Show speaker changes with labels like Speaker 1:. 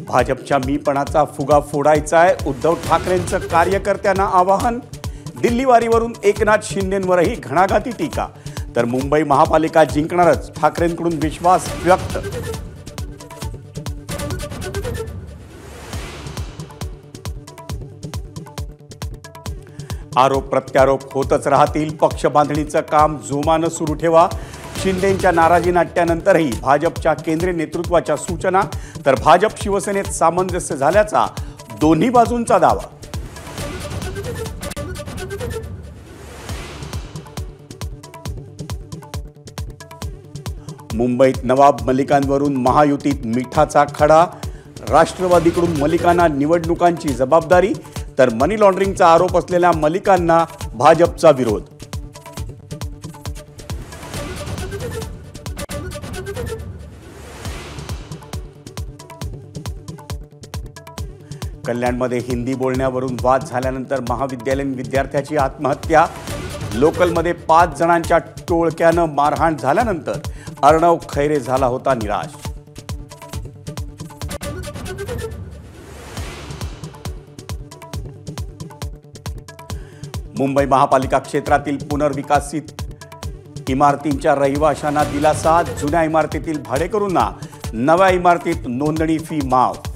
Speaker 1: भाजपच्या मीपणाचा फुगा फोडायचा आहे, उद्धव ठाकरेंचं कार्यकर्त्यांना आवाहन। दिल्ली वारीवरून एकनाथ शिंदेंवरही घणाघाती टीका, तर मुंबई महापालिका जिंकणारच, ठाकरेंकडून विश्वास व्यक्त। आरोप प्रत्यारोप होतच राहतील, पक्ष बांधणीचं काम जोमानं सुरू ठेवा। शिंदेंच्या नाराजी नाट्यानंतरही भाजपच्या केंद्रीय नेतृत्वाच्या सूचना, तर भाजप शिवसेनेत सामंजस्य झाल्याचा दोन्ही बाजूंचा दावा। मुंबईत नवाब मलिकांवरून महायुतीत मिठाचा खडा, राष्ट्रवादीकडून मलिकांना निवडणुकांची जबाबदारी, तर मनी लॉन्ड्रिंगचा आरोप असलेल्या मलिकांना भाजपचा विरोध। कल्याणमध्ये हिंदी बोलण्यावरून वाद झाल्यानंतर महाविद्यालयीन विद्यार्थ्याची आत्महत्या, लोकलमध्ये 5 जणांच्या टोळक्यानं मारहाण झाल्यानंतर अर्णव खैरे झाला होता निराश। मुंबई महापालिका क्षेत्रातील पुनर्विकसित इमारतींच्या रहिवाशांना दिलासा, जुन्या इमारतीतील भाडेकरूंना नव्या इमारतीत नोंदणी फी माफ।